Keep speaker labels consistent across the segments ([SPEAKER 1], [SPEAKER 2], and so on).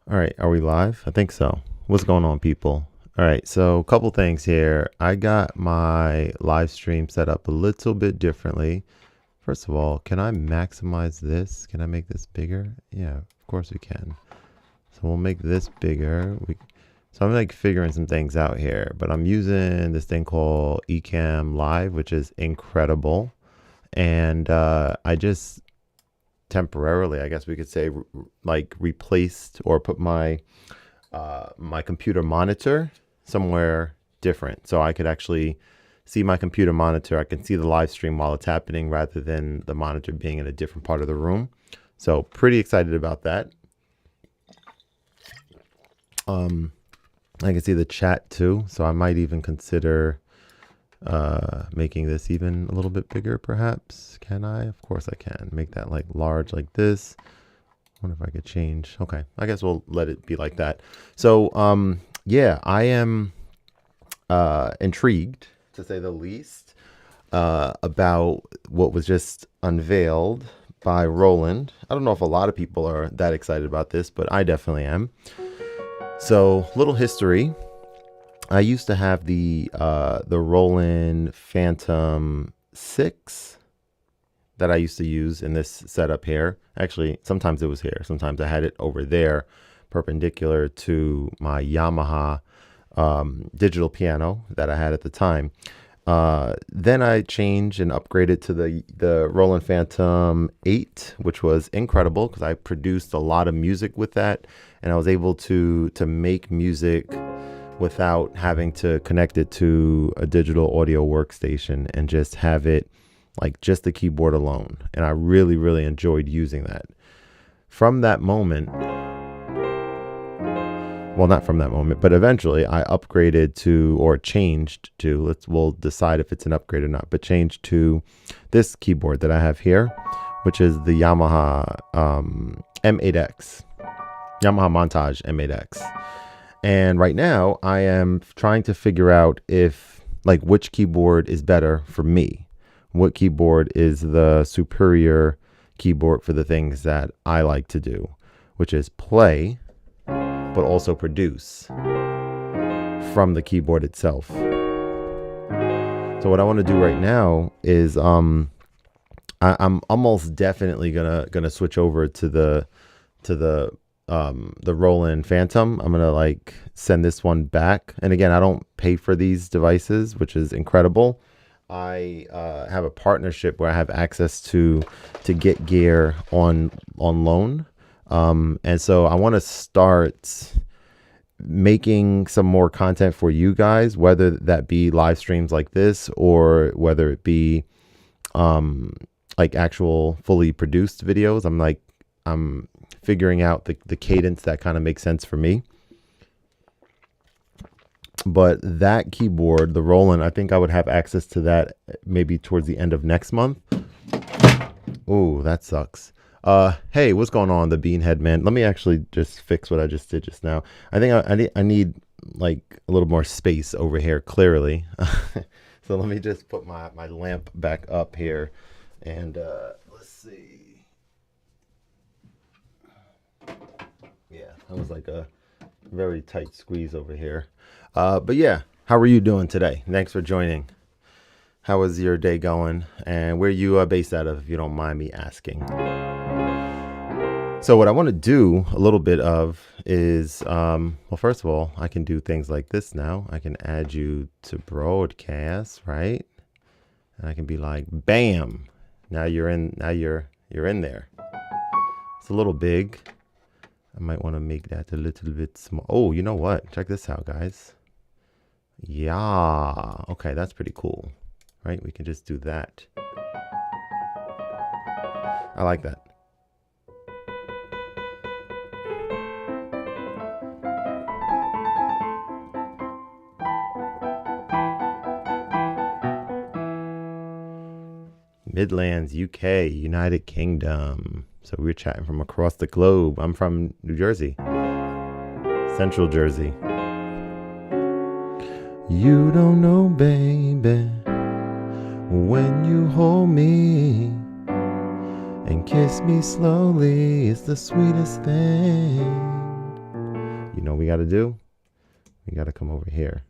[SPEAKER 1] All right, are we live? I think so. What's going on, people? All right, so a couple things here. I got my live stream set up a little bit differently. First of all, can I maximize this? Can I make this bigger? Yeah, of course we can. So we'll make this bigger. So I'm like figuring some things out here, but I'm using this thing called Ecamm Live, which is incredible. And I just temporarily, I guess we could say, like replaced or put my my computer monitor somewhere different, so I could actually see my computer monitor. I can see the live stream while it's happening rather than the monitor being in a different part of the room. So pretty excited about that. I can see the chat too, so I might even consider making this even a little bit bigger, perhaps. Can I? Of course I can. Make that like large like this. Wonder if I could change. Okay, I guess we'll let it be like that. So yeah, I am intrigued, to say the least, about what was just unveiled by Roland. I don't know if a lot of people are that excited about this, but I definitely am. So, little history. I used to have the Roland Fantom 6 that I used to use in this setup here. Actually, sometimes it was here. Sometimes I had it over there, perpendicular to my Yamaha digital piano that I had at the time. Then I changed and upgraded to the Roland Fantom 8, which was incredible because I produced a lot of music with that, and I was able to make music without having to connect it to a digital audio workstation and just have it like just the keyboard alone. And I really, really enjoyed using that. From that moment, well, not from that moment, but eventually I upgraded to, or changed to, we'll decide if it's an upgrade or not, but changed to this keyboard that I have here, which is the Yamaha M8X, Yamaha Montage M8X. And right now I am trying to figure out if, like, which keyboard is better for me. What keyboard is the superior keyboard for the things that I like to do, which is play, but also produce from the keyboard itself. So what I want to do right now is I'm almost definitely gonna switch over to the Roland Fantom. I'm gonna like send this one back, and again, I don't pay for these devices, which is incredible. I have a partnership where I have access to get gear on loan, and so I want to start making some more content for you guys, whether that be live streams like this or whether it be like actual fully produced videos. I'm figuring out the cadence that kind of makes sense for me. But that keyboard, the Roland, I think I would have access to that maybe towards the end of next month. Oh, that sucks. Hey, what's going on, the Beanhead man? Let me actually just fix what I just did just now. I think I need like a little more space over here, clearly. So let me just put my lamp back up here, and let's see. Yeah, that was like a very tight squeeze over here. But yeah, how are you doing today? Thanks for joining. How is your day going? And where you are based out of, if you don't mind me asking. So what I want to do a little bit of is, well, first of all, I can do things like this now. I can add you to broadcast, right? And I can be like, bam, now you're in there. It's a little big. I might want to make that a little bit small. Oh, you know what? Check this out, guys. Yeah. Okay, that's pretty cool, right? We can just do that. I like that. Midlands, UK, United Kingdom. So we're chatting from across the globe. I'm from New Jersey, Central Jersey. You don't know, baby, when you hold me and kiss me slowly, it's the sweetest thing. you know what we got to do? We got to come over here.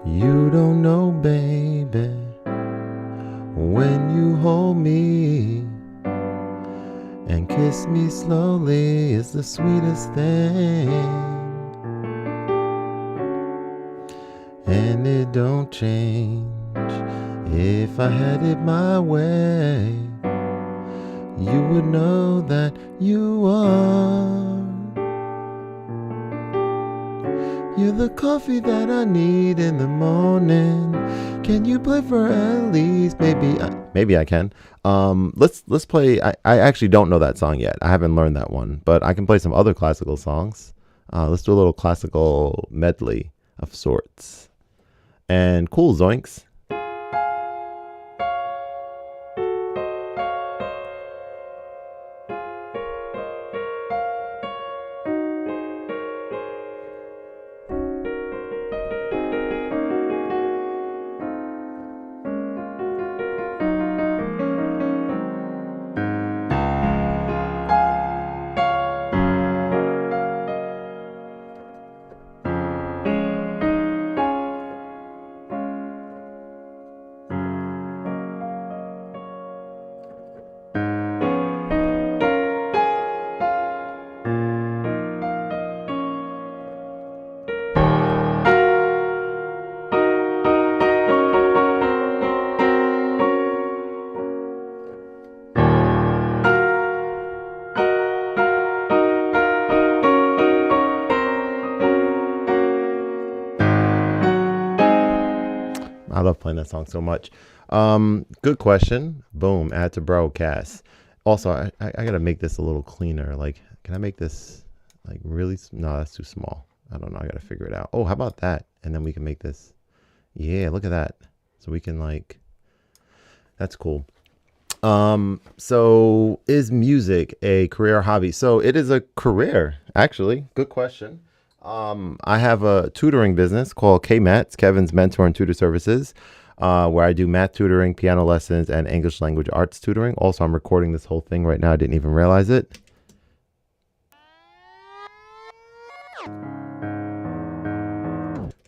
[SPEAKER 1] You don't know, baby, when you hold me and kiss me slowly is the sweetest thing. And it don't change if I had it my way. You would know that you are. You're the coffee that I need in the morning. Can you play for Elise? Maybe I can. Let's play. I actually don't know that song yet. I haven't learned that one, but I can play some other classical songs. Let's do a little classical medley of sorts. And cool, zoinks. I love playing that song so much. Good question. Boom. Add to broadcast. Also, I gotta make this a little cleaner. Like, can I make this like really? No, that's too small. I don't know. I gotta figure it out. Oh, how about that? And then we can make this. Yeah, look at that. So we can like. That's cool. So is music a career or hobby? So it is a career, actually. Good question. I have a tutoring business called K-Mats, Kevin's Mentor and Tutor Services, where I do math tutoring, piano lessons, and English language arts tutoring. Also, I'm recording this whole thing right now. I didn't even realize it.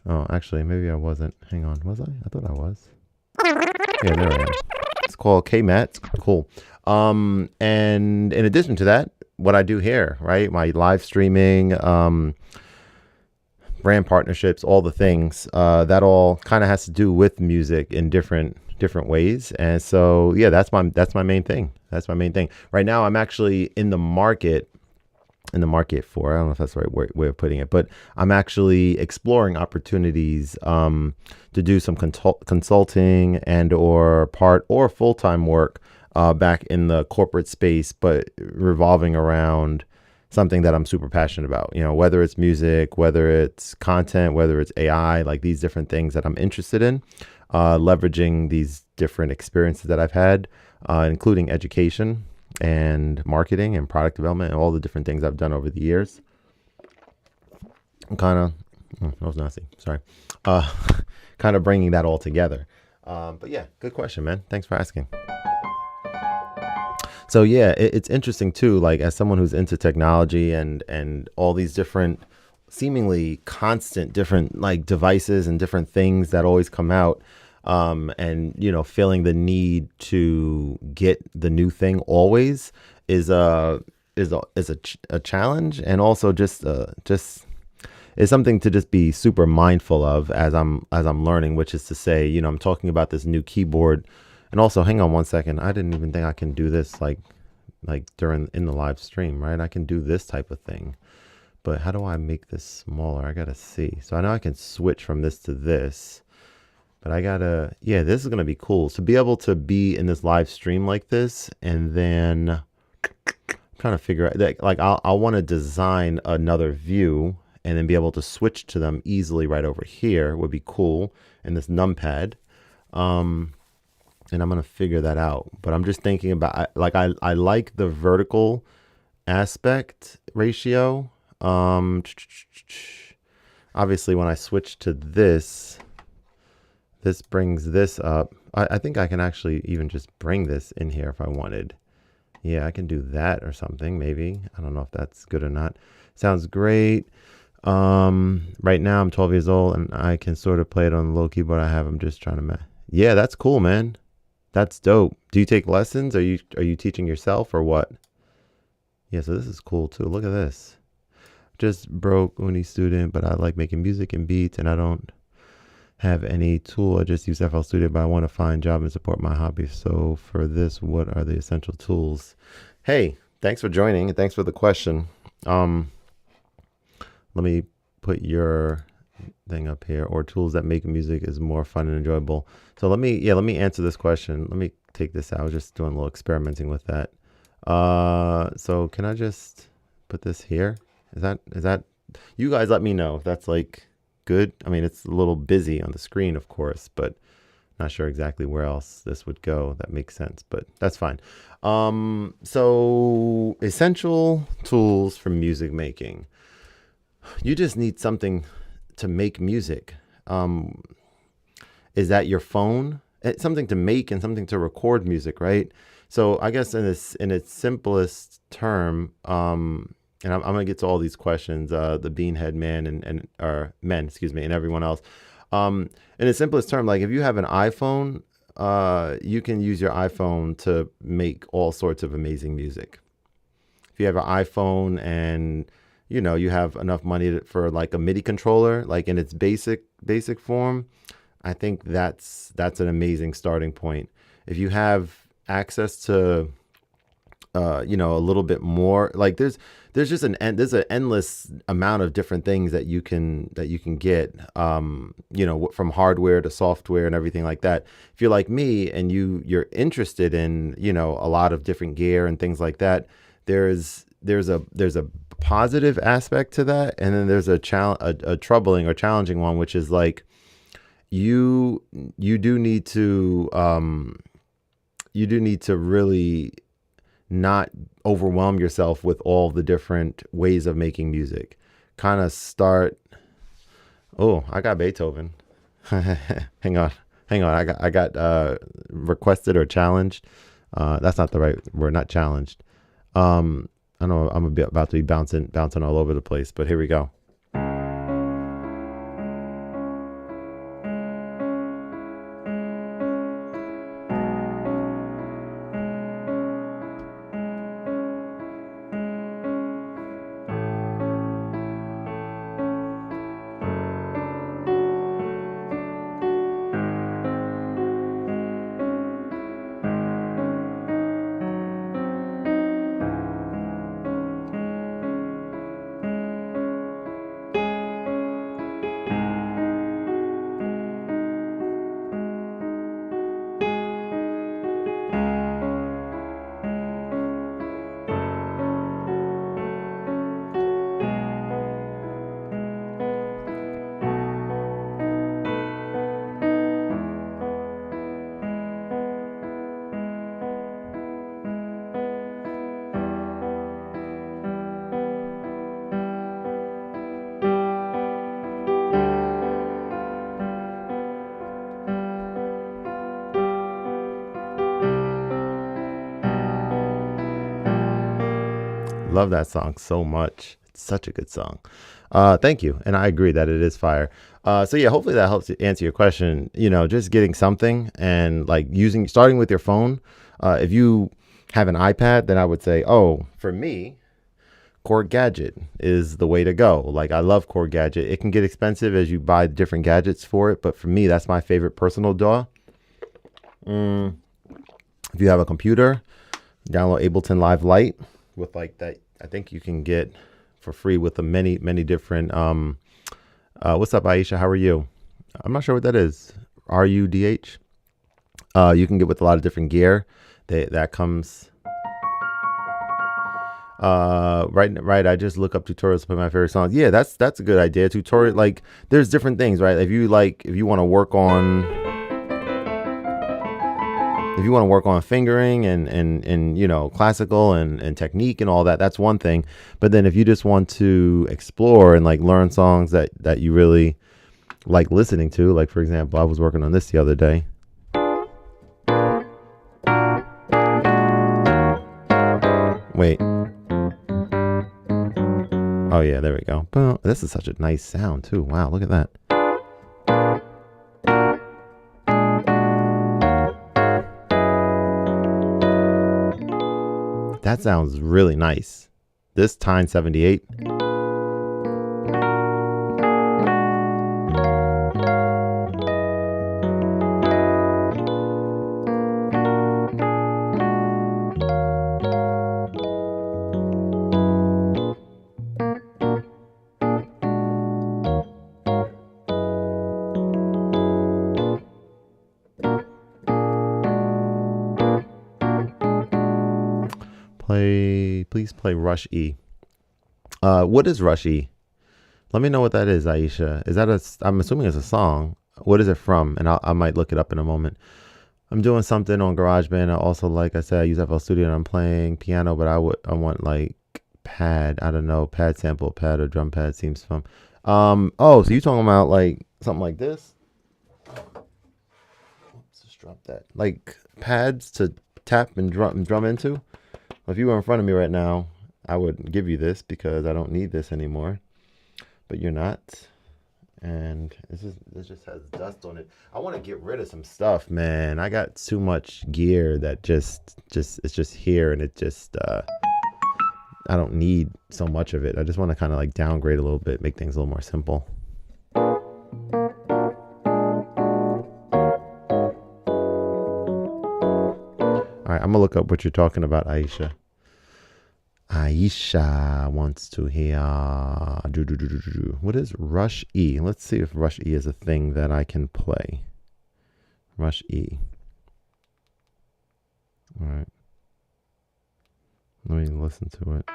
[SPEAKER 1] Oh, actually, maybe I wasn't. Hang on. Was I? I thought I was. Yeah, there I am. It's called K-Mats. Cool. And in addition to that, what I do here, right? My live streaming, brand partnerships, all the things that all kind of has to do with music in different ways. And so yeah, that's my main thing. That's my main thing right now. I'm actually in the market for, I don't know if that's the right way of putting it, but I'm actually exploring opportunities to do some consulting and or part or full-time work back in the corporate space, but revolving around something that I'm super passionate about, you know, whether it's music, whether it's content, whether it's AI, like these different things that I'm interested in, leveraging these different experiences that I've had, including education and marketing and product development and all the different things I've done over the years. I'm kind of, that was nasty, sorry, kind of bringing that all together. But yeah, good question, man. Thanks for asking. So yeah, it's interesting too, like as someone who's into technology and all these different seemingly constant different like devices and different things that always come out, and you know, feeling the need to get the new thing always is a challenge, and also just is something to just be super mindful of as I'm learning, which is to say, you know, I'm talking about this new keyboard. And also, hang on one second. I didn't even think I can do this like in the live stream, right? I can do this type of thing, but how do I make this smaller? I gotta see. So I know I can switch from this to this, but I gotta, yeah, this is gonna be cool. To be able to be in this live stream like this, and then I'm trying to figure out that, like, I want to design another view and then be able to switch to them easily right over here would be cool. And this numpad. And I'm going to figure that out. But I'm just thinking about, like, I like the vertical aspect ratio. Obviously, when I switch to this brings this up. I think I can actually even just bring this in here if I wanted. Yeah, I can do that or something, maybe. I don't know if that's good or not. Sounds great. Right now I'm 12 years old and I can sort of play it on the low keyboard I have. I'm just trying to Yeah, that's cool, man. That's dope. Do you take lessons? Are you teaching yourself or what? Yeah, so this is cool too. Look at this. Just broke uni student, but I like making music and beats and I don't have any tool. I just use FL Studio, but I want to find job and support my hobby. So for this, what are the essential tools? Hey, thanks for joining and thanks for the question. Let me put your thing up here, or tools that make music is more fun and enjoyable. So let me answer this question. Let me take this out. I was just doing a little experimenting with that. So can I just put this here? Is that you guys let me know if that's like good. I mean, it's a little busy on the screen, of course, but not sure exactly where else this would go. That makes sense, but that's fine. So essential tools for music making. You just need something to make music. Is that your phone? It's something to make and something to record music, right? So I guess in its simplest term, and I'm gonna get to all these questions, the Beanhead man and or men, excuse me, and everyone else. In its simplest term, like if you have an iPhone, you can use your iPhone to make all sorts of amazing music. If you have an iPhone and you have enough money for like a MIDI controller, like in its basic form, I think that's an amazing starting point. If you have access to a little bit more, like there's just there's an endless amount of different things that you can get, from hardware to software and everything like that. If you're like me and you're interested in a lot of different gear and things like that, there's a positive aspect to that, and then there's a troubling or challenging one, which is like you do need to really not overwhelm yourself with all the different ways of making music. Kind of start. Oh, I got Beethoven. Hang on. I got requested or challenged. That's not the right word. Not challenged. I know I'm about to be bouncing all over the place, but here we go. Love that song so much. It's such a good song. Thank you. And I agree that it is fire. So yeah, hopefully that helps to answer your question. Just getting something and like starting with your phone. If you have an iPad, then I would say, for me, Core Gadget is the way to go. Like I love Core Gadget. It can get expensive as you buy different gadgets for it, but for me, that's my favorite personal DAW. If you have a computer, download Ableton Live Lite with like that. I think you can get for free with the many different. What's up, Aisha? How are you? I'm not sure what that is. RUDH. You can get with a lot of different gear. That comes. Right. I just look up tutorials to play my favorite songs. Yeah, that's a good idea. Tutorial, like there's different things, right? If you want to work on. If you want to work on fingering and classical and technique and all that, that's one thing. But then if you just want to explore and like learn songs that you really like listening to, like for example, I was working on this the other day. Wait. Oh yeah, there we go. Boom. This is such a nice sound too. Wow, look at that. That sounds really nice. This Tyne 78. Please play Rush E. What is Rush E? Let me know what that is, Aisha. Is that I'm assuming it's a song. What is it from? And I might look it up in a moment. I'm doing something on GarageBand. I also, like I said, I use FL Studio and I'm playing piano, but I want like pad. I don't know, pad sample, pad or drum pad seems fun. Oh, so you talking about like something like this? Oops, just drop that. Like pads to tap and drum into? If you were in front of me right now, I would give you this because I don't need this anymore. But you're not. And this just has dust on it. I want to get rid of some stuff, man. I got too much gear that it's just here, and it just I don't need so much of it. I just want to kind of like downgrade a little bit, make things a little more simple. All right, I'm gonna look up what you're talking about, Aisha. Aisha wants to hear. What is Rush E? Let's see if Rush E is a thing that I can play. Rush E. All right. Let me listen to it.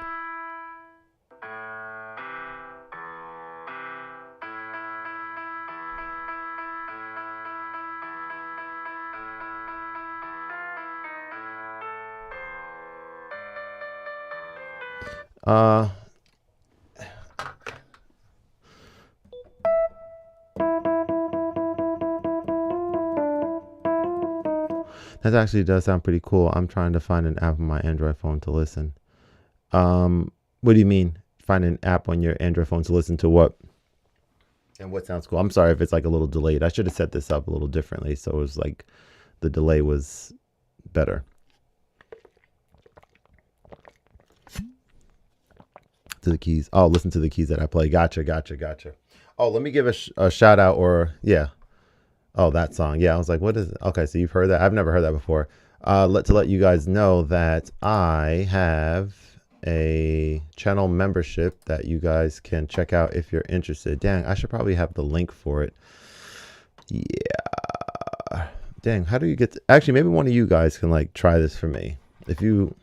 [SPEAKER 1] That actually does sound pretty cool. I'm trying to find an app on my Android phone to listen. What do you mean? Find an app on your Android phone to listen to what? And what sounds cool? I'm sorry if it's like a little delayed. I should have set this up a little differently so it was like the delay was better. To the keys. Oh, listen to the keys that I play. Gotcha. Oh, let me give a shout out or yeah. Oh, that song. Yeah, I was like, what is it? Okay, so you've heard that. I've never heard that before. To let you guys know that I have a channel membership that you guys can check out if you're interested. Dang, I should probably have the link for it. Yeah. Dang, how do you get actually maybe one of you guys can like try this for me. If you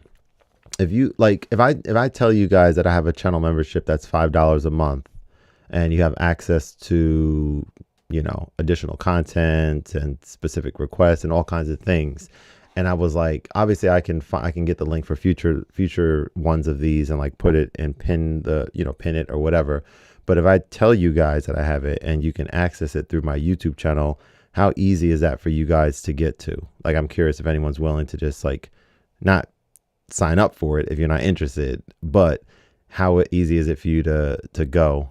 [SPEAKER 1] like if I tell you guys that I have a channel membership that's $5 a month and you have access to, you know, additional content and specific requests and all kinds of things. And I was like, obviously I can get the link for future ones of these and like put it and pin it or whatever. But if I tell you guys that I have it and you can access it through my YouTube channel, how easy is that for you guys to get to? Like, I'm curious if anyone's willing to just like not sign up for it if you're not interested, but how easy is it for you to go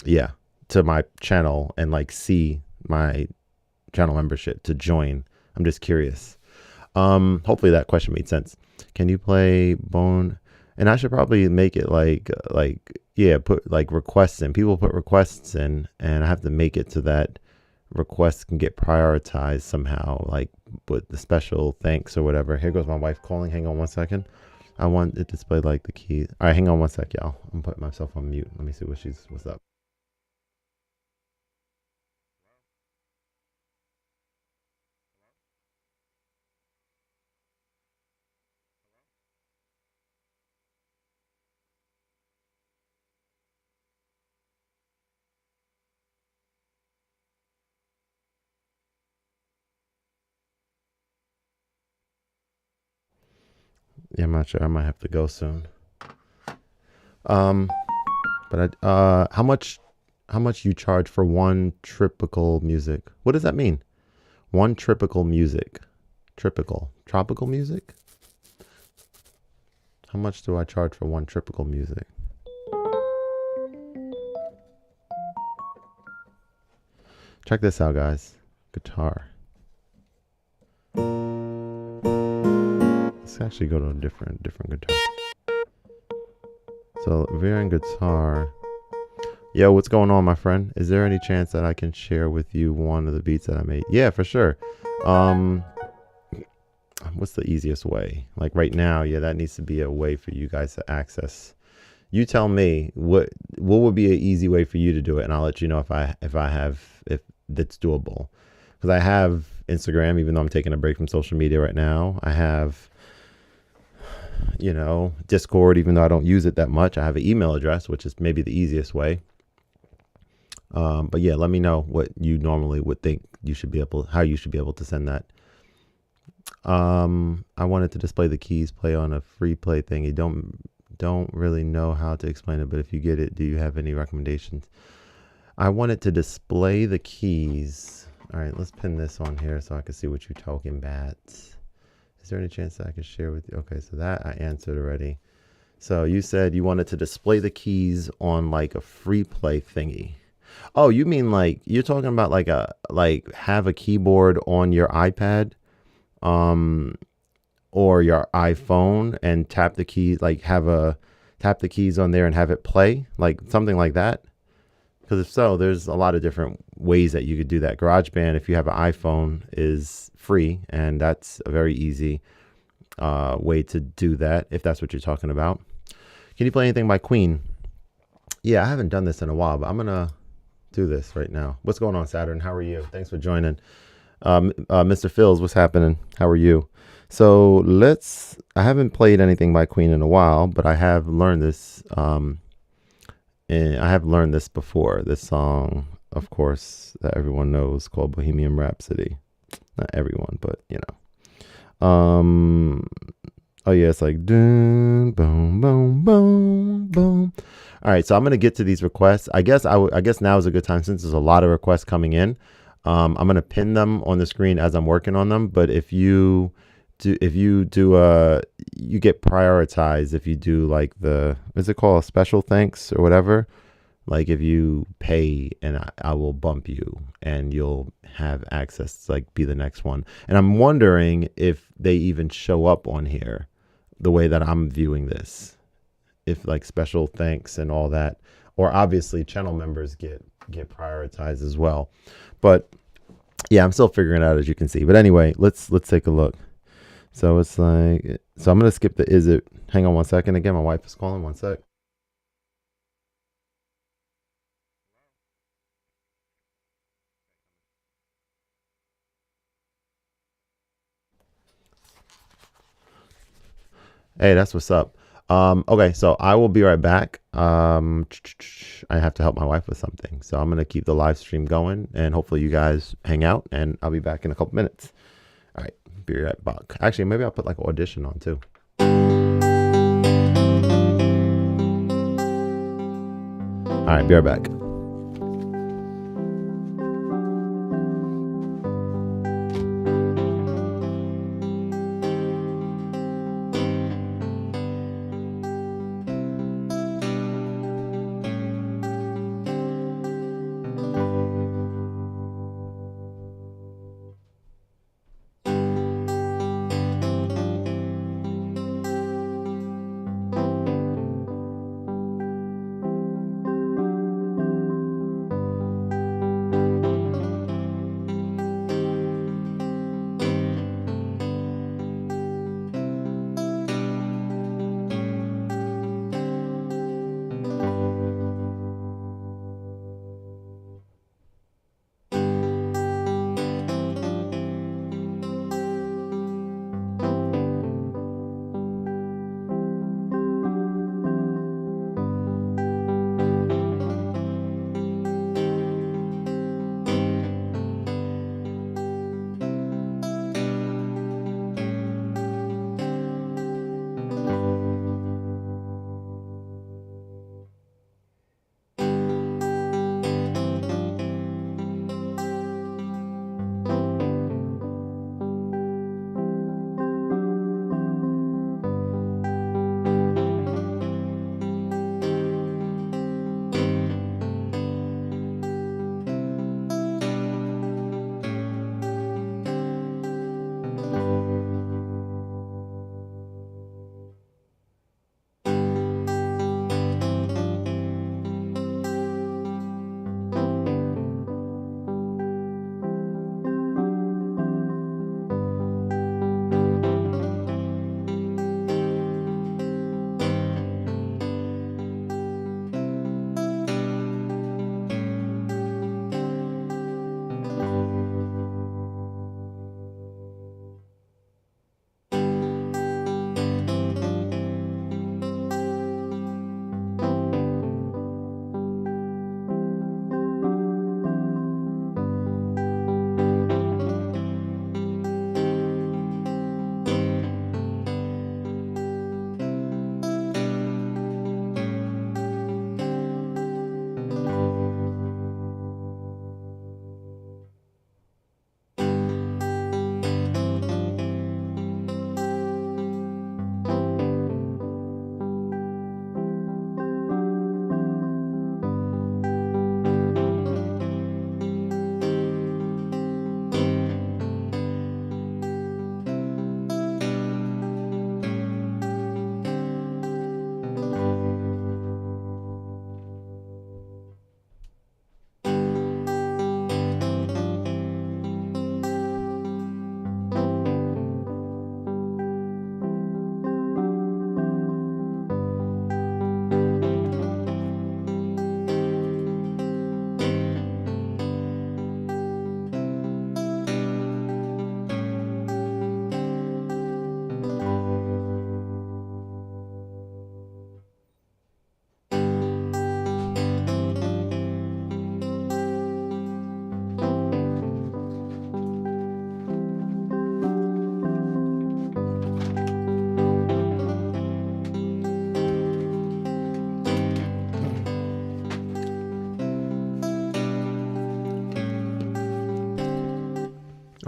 [SPEAKER 1] yeah, to my channel and like see my channel membership to join? I'm just curious. Hopefully that question made sense. Can you play Bone? And I should probably make it like yeah, put like requests in. People put requests in and I have to make it so that requests can get prioritized somehow, like with the special thanks or whatever. Here goes my wife calling. Hang on one second. I want it displayed like the key. All right, hang on one sec, y'all. I'm putting myself on mute. Let me see what's up. Yeah, I'm not sure. I might have to go soon. But how much you charge for one tropical music? What does that mean? One tropical music. Tropical music? How much do I charge for one typical music? Check this out, guys. Guitar. Let's actually go to a different guitar. So varying guitar. Yo, what's going on, my friend? Is there any chance that I can share with you one of the beats that I made? Yeah, for sure. What's the easiest way? Like right now, yeah, that needs to be a way for you guys to access. You tell me what would be an easy way for you to do it, and I'll let you know if that's doable. Because I have Instagram, even though I'm taking a break from social media right now. I have, Discord, even though I don't use it that much. I have an email address, which is maybe the easiest way. But yeah, let me know what you normally would think how you should be able to send that. I wanted to display the keys, play on a free play thing. You don't really know how to explain it, but if you get it, do you have any recommendations? I wanted to display the keys. All right, let's pin this on here so I can see what you're talking about. Is there any chance that I can share with you? Okay, so that I answered already. So you said you wanted to display the keys on like a free play thingy. Oh, you mean like you're talking about like have a keyboard on your iPad, or your iPhone and tap the keys, like tap the keys on there and have it play, like something like that. Because if so, there's a lot of different ways that you could do that. GarageBand, if you have an iPhone, is free, and that's a very easy way to do that, if that's what you're talking about. Can you play anything by Queen? Yeah, I haven't done this in a while, but I'm going to do this right now. What's going on, Saturn? How are you? Thanks for joining. Mr. Phils, what's happening? How are you? So I haven't played anything by Queen in a while, but I have learned this. And I have learned this before. This song, of course, that everyone knows, called Bohemian Rhapsody. Not everyone, but oh yeah, it's like boom, boom, boom, boom, boom. All right, so I'm gonna get to these requests. I guess now is a good time since there's a lot of requests coming in. I'm gonna pin them on the screen as I'm working on them. But if you get prioritized if you do like what's it called, special thanks or whatever. Like if you pay, and I will bump you and you'll have access to like be the next one. And I'm wondering if they even show up on here the way that I'm viewing this. If like special thanks and all that, or obviously channel members get prioritized as well. But yeah, I'm still figuring it out, as you can see. But anyway, let's take a look. So it's like, so I'm going to skip the is it. Hang on one second. Again, my wife is calling. One sec. Hey, that's what's up. Okay, so I will be right back. I have to help my wife with something. So I'm going to keep the live stream going, and hopefully you guys hang out, and I'll be back in a couple minutes. All right, be right back. Actually, maybe I'll put like an audition on too. All right, be right back.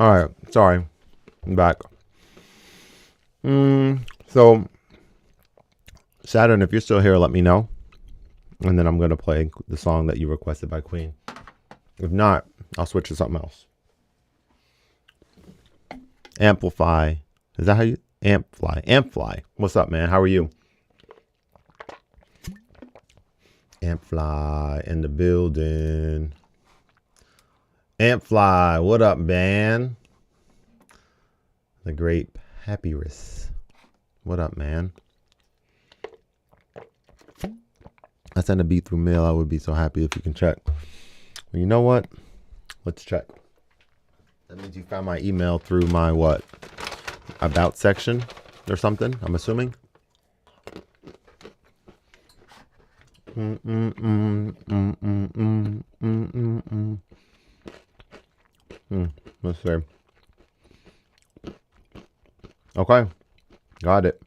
[SPEAKER 1] All right. Sorry. I'm back. So, Saturn, if you're still here, let me know. And then I'm going to play the song that you requested by Queen. If not, I'll switch to something else. Amplify. Is that how you... Amplify. What's up, man? How are you? Amplify in the building. Amplify. What up, man? The great Papyrus. What up, man? I sent a beat through mail. I would be so happy if you can check. Well, you know what? Let's check. That means you found my email through my what? About section or something, I'm assuming. Let's see. Okay. Got it.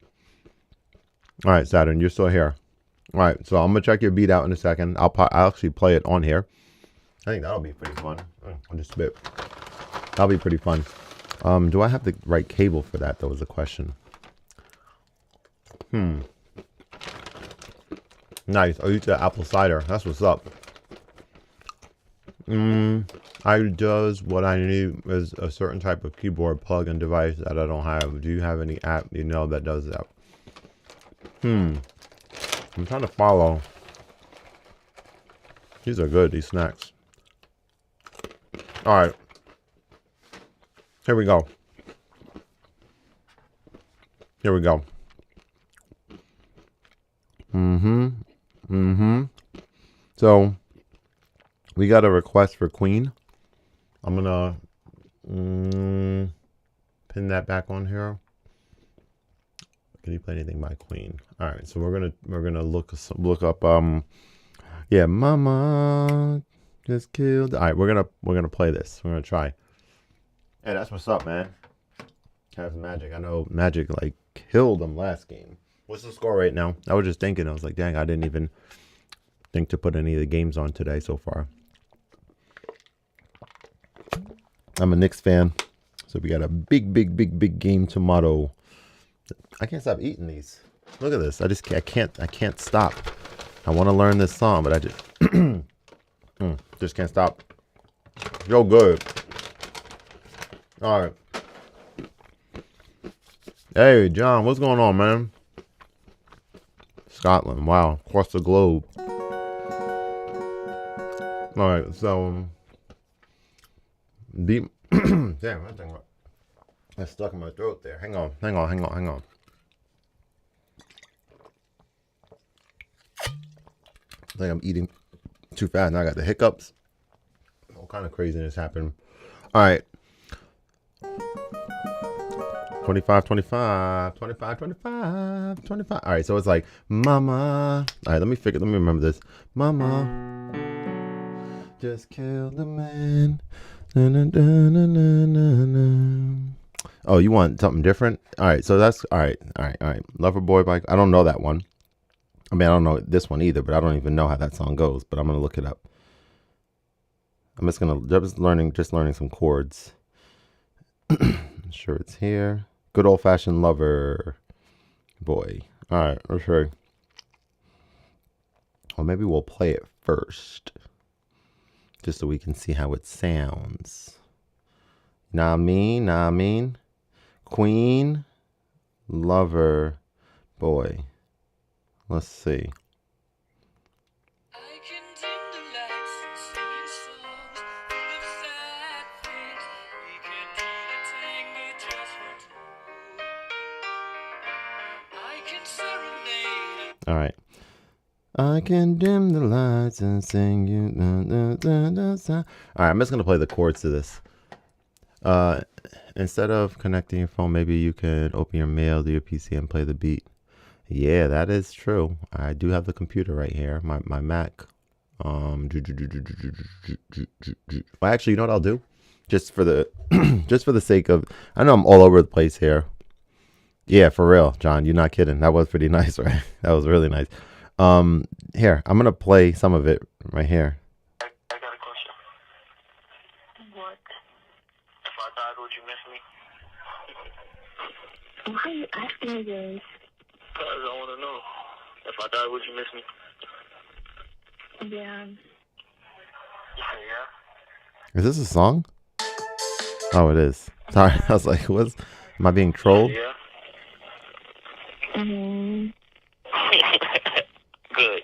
[SPEAKER 1] All right, Saturn, you're still here. All right, so I'm going to check your beat out in a second. I'll actually play it on here. I think that'll be pretty fun. I'll just spit. That'll be pretty fun. Do I have the right cable for that? That was the question. Nice. Oh, you eat the apple cider. That's what's up. What I need is a certain type of keyboard plug-in device that I don't have. Do you have any app you know that does that? I'm trying to follow. These are good, these snacks. All right. Here we go. Here we go. So, we got a request for Queen. I'm gonna pin that back on here. Can you play anything by Queen? All right, so we're gonna look up yeah, Mama just killed. All right, we're gonna play this. We're gonna try. Hey, that's what's up, man. Have Magic. I know Magic like killed them last game. What's the score right now? I was just thinking. I was like, dang, I didn't even think to put any of the games on today so far. I'm a Knicks fan, so we got a big game tomorrow. I can't stop eating these. Look at this. I can't stop. I want to learn this song, but I just can't stop. Yo, good. All right. Hey, John, what's going on, man? Scotland. Wow, across the globe. All right, so deep. Damn, that thing that's stuck in my throat there. Hang on. I think I'm eating too fast. Now I got the hiccups. All kind of craziness happened. All right. 25. All right, so it's like, Mama. All right, let me remember this. Mama just killed a man. Na, na, na, na, na, na. Oh, you want something different? All right, so that's all right. Lover Boy by, I don't know that one. I mean, I don't know this one either, but I don't even know how that song goes, but I'm going to look it up. I'm just learning some chords. I'm sure it's here. Good old fashioned Lover Boy. All right, let's see. Or maybe we'll play it first, just so we can see how it sounds. Nah, I mean. Queen, Lover Boy. Let's see. All right. I can dim the lights and sing you. All right, I'm just going to play the chords to this. Instead of connecting your phone, maybe you could open your mail to your PC and play the beat. Yeah, that is true. I do have the computer right here, my Mac. Well, actually, you know what I'll do? Just for the sake of, I know I'm all over the place here. Yeah, for real, John. You're not kidding. That was pretty nice, right? That was really nice. Here, I'm gonna play some of it right here.
[SPEAKER 2] I got a question. What? If I died, would Why are you asking me this? Because I want to know. If I die, would you miss me? Yeah. Yeah.
[SPEAKER 1] Is this a song? Oh, it is. Sorry, I was like, "What's? Am I being trolled?"
[SPEAKER 2] Yeah. Mm-hmm. Good.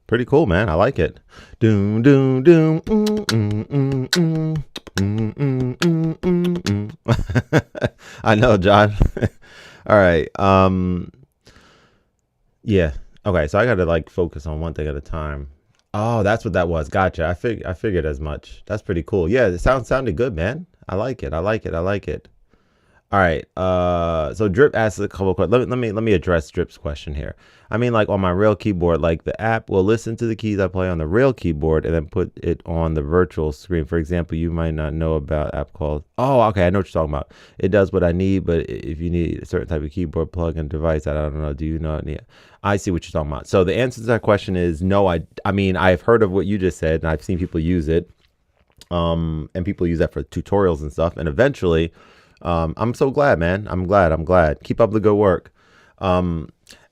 [SPEAKER 1] Pretty cool, man. I like it. Doom, doom, doom. I know, John. All right. Yeah. Okay. So I got to like focus on one thing at a time. Oh, that's what that was. Gotcha. I figured as much. That's pretty cool. Yeah. It sounded good, man. I like it. I like it. I like it. All right. So Drip asks a couple of questions. Let me address Drip's question here. I mean, like on my real keyboard, like the app will listen to the keys I play on the real keyboard and then put it on the virtual screen. For example, you might not know about an app called. Oh, okay. I know what you're talking about. It does what I need, but if you need a certain type of keyboard plug-in device, I don't know. Do you know? Yeah, I see what you're talking about. So the answer to that question is no. I mean, I've heard of what you just said, and I've seen people use it. And people use that for tutorials and stuff. And eventually. I'm so glad, man. I'm glad. Keep up the good work.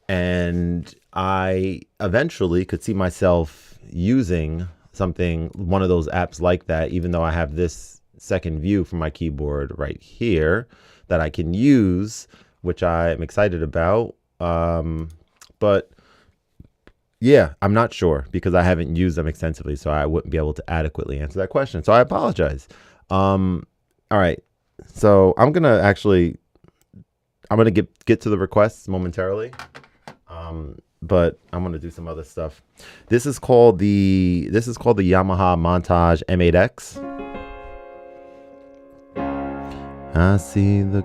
[SPEAKER 1] And I eventually could see myself using one of those apps like that, even though I have this second view from my keyboard right here that I can use, which I'm excited about. But yeah, I'm not sure because I haven't used them extensively, so I wouldn't be able to adequately answer that question. So I apologize. All right. So I'm gonna get to the requests momentarily, but I'm gonna do some other stuff. This is called the Yamaha Montage M8X. I see the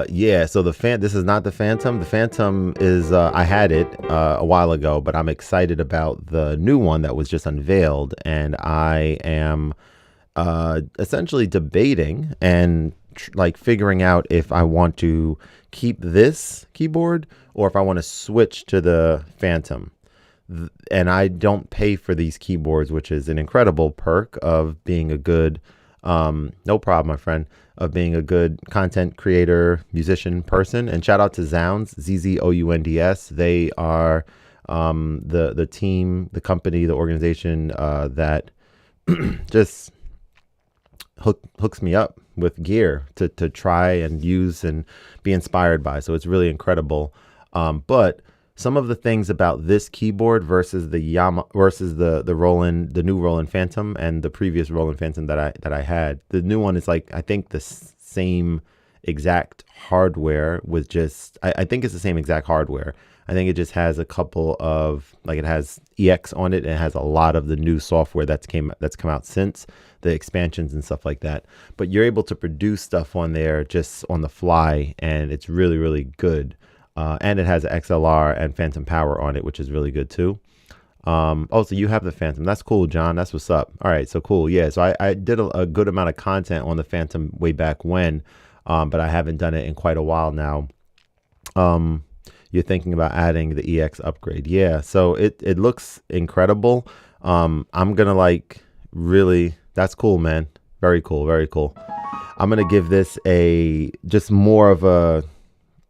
[SPEAKER 1] yeah. So this is not the Phantom. The Phantom is I had it a while ago, but I'm excited about the new one that was just unveiled, and I am essentially debating and like figuring out if I want to keep this keyboard or if I want to switch to the Phantom. And I don't pay for these keyboards, which is an incredible perk of being a good, no problem, my friend, of being a good content creator, musician person. And shout out to Zounds, ZZOUNDS. They are the team, the company, the organization that just hooks me up with gear to try and use and be inspired by. So it's really incredible. But some of the things about this keyboard versus the the new Roland Fantom and the previous Roland Fantom that I had, the new one is like I think the same exact hardware with just I think it's the same exact hardware. I think it just has a couple of like it has EX on it and it has a lot of the new software that's come out since the expansions and stuff like that. But you're able to produce stuff on there just on the fly, and it's really, really good. And it has XLR and Phantom power on it, which is really good too. So you have the Phantom. That's cool, John. That's what's up. All right, so cool. Yeah, so I did a good amount of content on the Phantom way back when, but I haven't done it in quite a while now. You're thinking about adding the EX upgrade. Yeah, so it looks incredible. I'm gonna like really, that's cool, man. Very cool, very cool. I'm gonna give this just more of a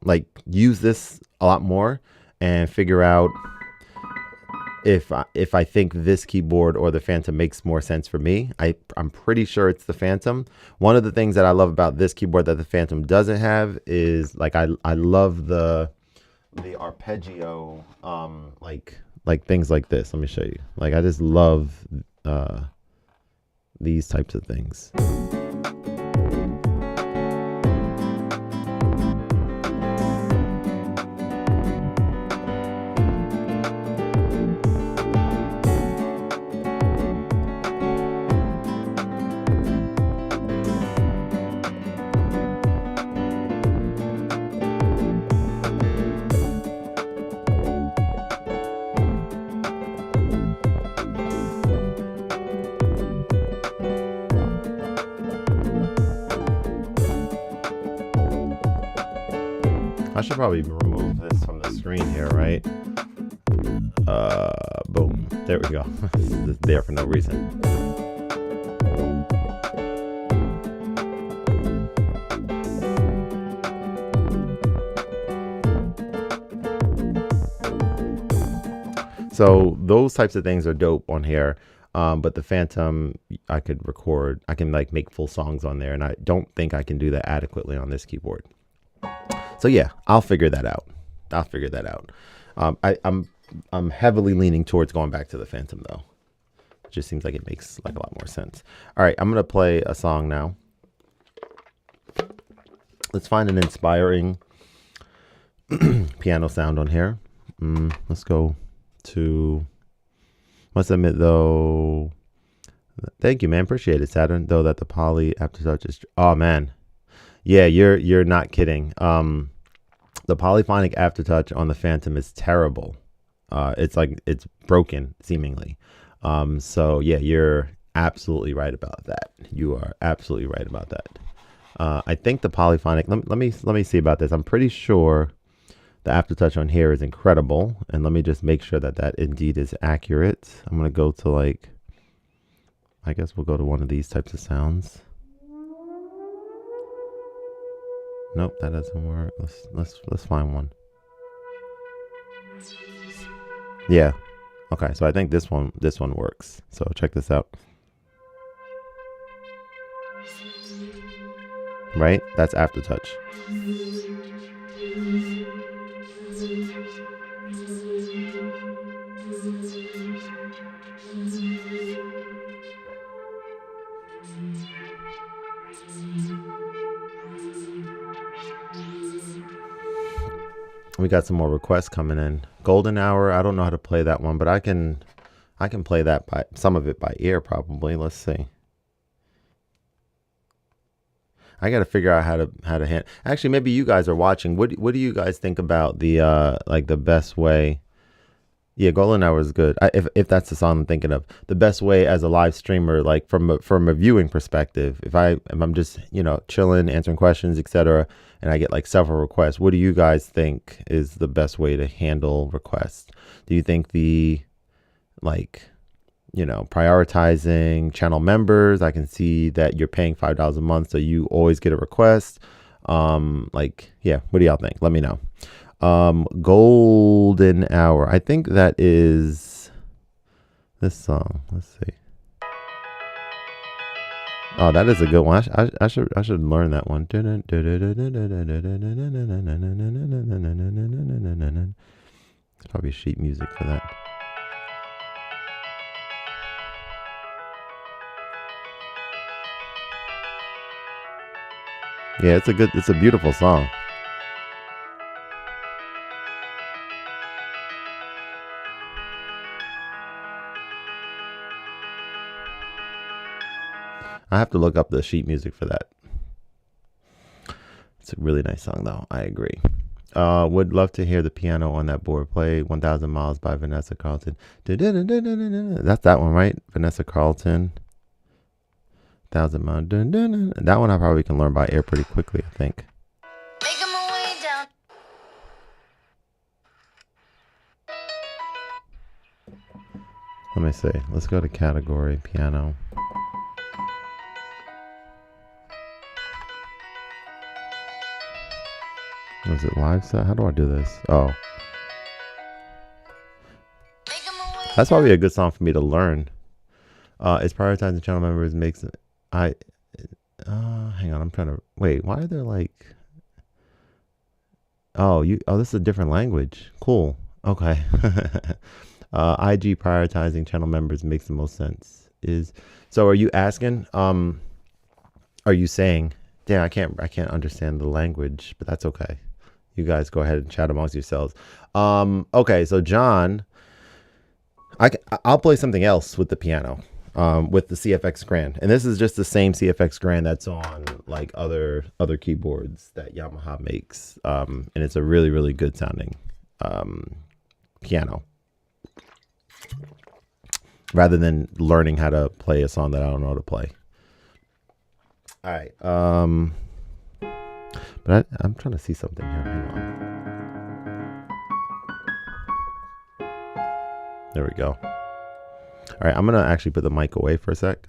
[SPEAKER 1] like use this a lot more and figure out if I think this keyboard or the Phantom makes more sense for me. I'm pretty sure it's the Phantom. One of the things that I love about this keyboard that the Phantom doesn't have is like I love the arpeggio, like things like this. Let me show you. Like I just love these types of things. I should probably remove this from the screen here, right? Boom. There we go. It's there for no reason. So those types of things are dope on here. But the Fantom, I could record, I can like make full songs on there, and I don't think I can do that adequately on this keyboard. So yeah, I'll figure that out. I'm heavily leaning towards going back to the Fantom though. It just seems like it makes like a lot more sense. All right, I'm gonna play a song now. Let's find an inspiring piano sound on here. Let's go to. Must admit though, thank you, man. Appreciate it, Saturn. Though that the poly aftertouch is. Oh man, yeah, you're not kidding. The polyphonic aftertouch on the Fantom is terrible. It's like it's broken seemingly. So yeah, you're absolutely right about that. You are absolutely right about that. I think the polyphonic. Let me see about this. I'm pretty sure the aftertouch on here is incredible, and let me just make sure that that indeed is accurate. I'm gonna go to like, I guess we'll go to one of these types of sounds. Nope, that doesn't work. Let's find one. Yeah. Okay, so I think this one works. So check this out. Right? That's aftertouch. We got some more requests coming in. Golden Hour, I don't know how to play that one, but I can play that by some of it by ear probably. Let's see. I got to figure out how to hand. Actually, maybe you guys are watching. What do you guys think about the like the best way? Yeah, Golden Hour is good. If that's the song I'm thinking of, the best way as a live streamer, like from a viewing perspective, if I'm just chilling, answering questions, etc., and I get like several requests, what do you guys think is the best way to handle requests? Do you think the prioritizing channel members? I can see that you're paying $5 a month, so you always get a request. Yeah, what do y'all think? Let me know. Golden Hour. I think that is this song. Let's see. Oh, that is a good one. I should learn that one. It's probably sheet music for that. Yeah, it's a beautiful song. I have to look up the sheet music for that. It's a really nice song though. I agree. Would love to hear the piano on that board. Play 1000 Miles by Vanessa Carlton. That's that one, right? Vanessa Carlton. 1000 Miles. That one I probably can learn by ear pretty quickly, I think.
[SPEAKER 3] Making my way down.
[SPEAKER 1] Let me see. Let's go to category piano. Was it live set? How do I do this? Oh. That's probably a good song for me to learn. It's prioritizing channel members makes it. Hang on, I'm trying to wait. Why are there like? Oh, this is a different language. Cool. Okay. IG prioritizing channel members makes the most sense. So are you asking? Are you saying? Damn, I can't understand the language, but that's okay. You guys go ahead and chat amongst yourselves. Okay, so John, I'll play something else with the piano, with the CFX Grand, and this is just the same CFX Grand that's on like other keyboards that Yamaha makes, and it's a really, really good sounding piano. Rather than learning how to play a song that I don't know how to play. All right. But I'm trying to see something here. Hang on. There we go. All right, I'm going to actually put the mic away for a sec.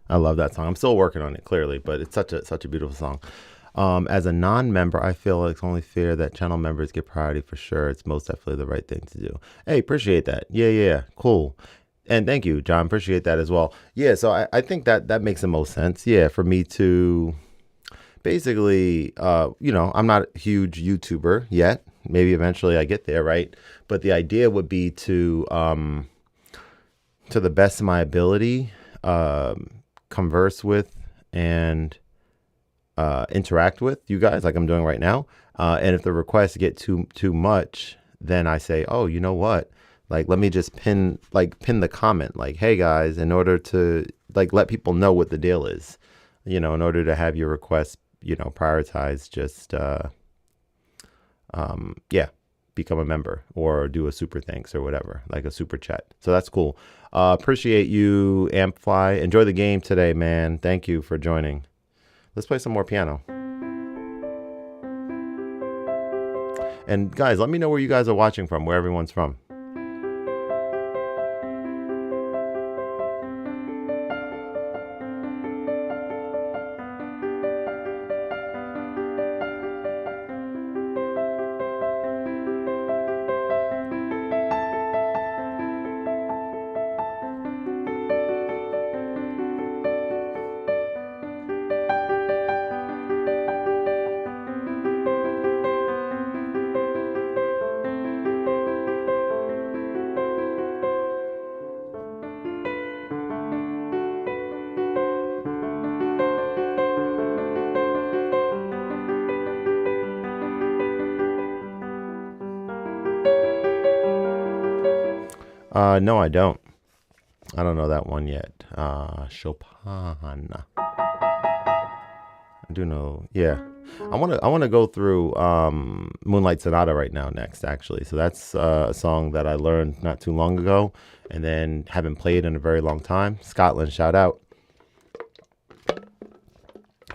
[SPEAKER 1] I love that song. I'm still working on it, clearly, but it's such a beautiful song. As a non-member, I feel it's only fair that channel members get priority for sure. It's most definitely the right thing to do. Hey, appreciate that. Yeah, cool. And thank you, John. Appreciate that as well. Yeah, so I think that makes the most sense. Yeah, for me to basically, I'm not a huge YouTuber yet. Maybe eventually I get there, right? But the idea would be to the best of my ability, converse with and interact with you guys like I'm doing right now. And if the requests get too much, then I say, oh, you know what? Like, let me just pin the comment, like, hey guys, in order to let people know what the deal is, in order to have your requests, prioritized, just become a member or do a super thanks or whatever, like a super chat. So that's cool. Appreciate you, Ampfly. Enjoy the game today, man. Thank you for joining. Let's play some more piano. And guys, let me know where you guys are watching from, where everyone's from. No, I don't. I don't know that one yet. Chopin. I do know. Yeah. I want to go through Moonlight Sonata right now next, actually. So that's a song that I learned not too long ago and then haven't played in a very long time. Scotland, shout out.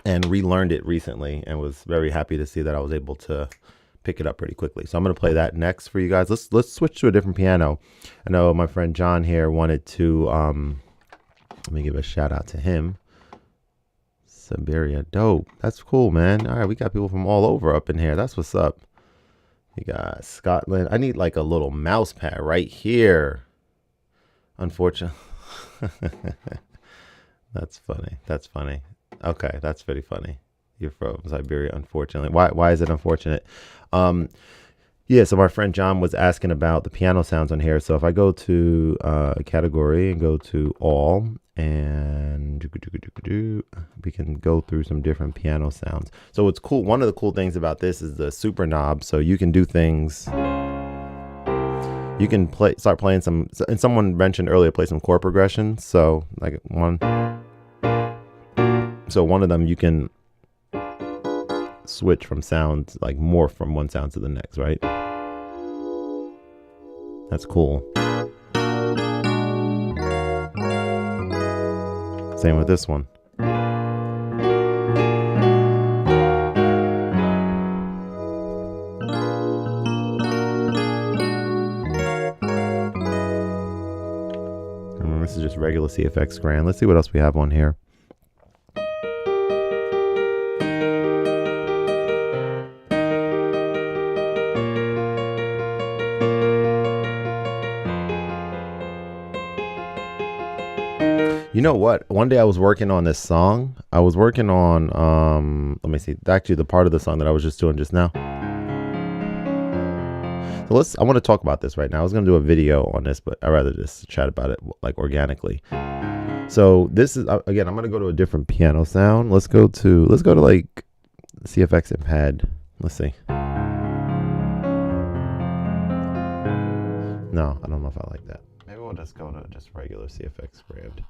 [SPEAKER 1] And relearned it recently and was very happy to see that I was able to pick it up pretty quickly. So I'm going to play that next for you guys. Let's switch to a different piano. I know my friend John here wanted to let me give a shout out to him. Siberia, dope. That's cool, man. All right, we got people from all over up in here. That's what's up. We got Scotland. I need like a little mouse pad right here. Unfortunately. That's funny. That's funny. Okay, that's pretty funny. You're from Siberia, unfortunately. Why is it unfortunate? Yeah, so my friend John was asking about the piano sounds on here. So if I go to a category and go to all, and we can go through some different piano sounds. So it's cool. One of the cool things about this is the super knob. So you can do things. You can start playing some, and someone mentioned earlier, play some chord progressions. So like one of them, you can switch from sounds, like morph from one sound to the next, right? That's cool. Same with this one. Remember, this is just regular CFX Grand. Let's see what else we have on here. You know what? One day I was working on this song. I was working on, let me see, actually the part of the song that I was just doing just now. So I want to talk about this right now. I was going to do a video on this, but I'd rather just chat about it like organically. So this is, again, I'm going to go to a different piano sound. Let's go to like CFX and pad. Let's see. No, I don't know if I like that. Maybe we'll just go to just regular CFX Grand.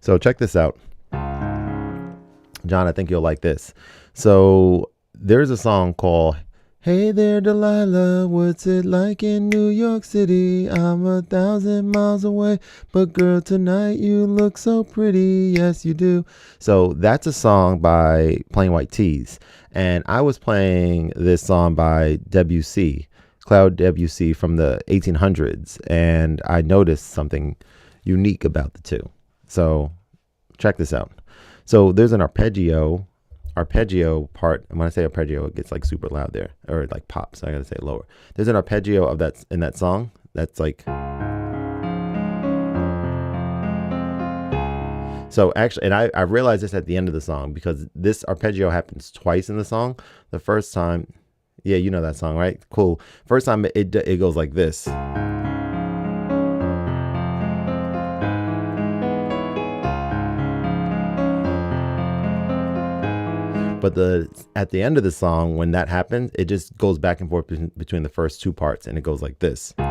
[SPEAKER 1] So check this out. John, I think you'll like this. So there's a song called Hey There Delilah, what's it like in New York City? I'm 1,000 miles away, but girl, tonight you look so pretty. Yes, you do. So that's a song by Plain White T's. And I was playing this song by Debussy, Claude Debussy from the 1800s. And I noticed something unique about the two. So check this out. So there's an arpeggio part. And when I say arpeggio, it gets like super loud there, or it like pops. So I gotta say it lower. There's an arpeggio of that in that song. That's like. So actually, and I realized this at the end of the song because this arpeggio happens twice in the song. The first time, yeah, you know that song, right? Cool. First time it goes like this. But at the end of the song, when that happens, it just goes back and forth between the first two parts, and it goes like this. But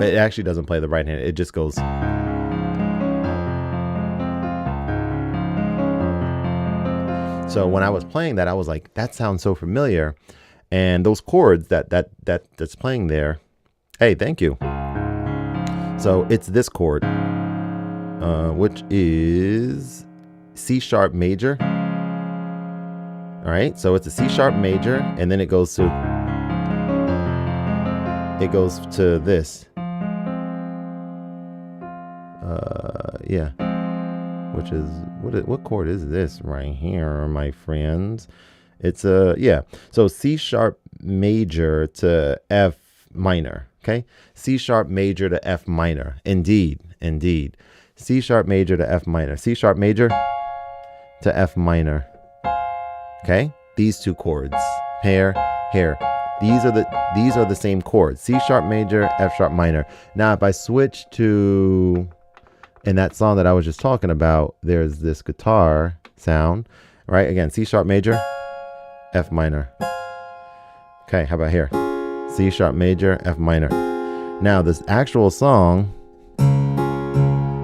[SPEAKER 1] it actually doesn't play the right hand. It just goes. So when I was playing that, I was like, that sounds so familiar. And those chords that's playing there. Hey, thank you. So it's this chord. Which is C sharp major. All right, so it's a C sharp major, and then it goes to this. Yeah, which is what chord is this right here, my friends? It's so C sharp major to F minor. Okay, C sharp major to F minor. Indeed. C sharp major to F minor. C sharp major to F minor. Okay? These two chords. Here. These are the same chords. C sharp major, F sharp minor. Now if I switch to in that song that I was just talking about, there's this guitar sound, right? Again, C sharp major, F minor. Okay, how about here? C sharp major, F minor. Now this actual song,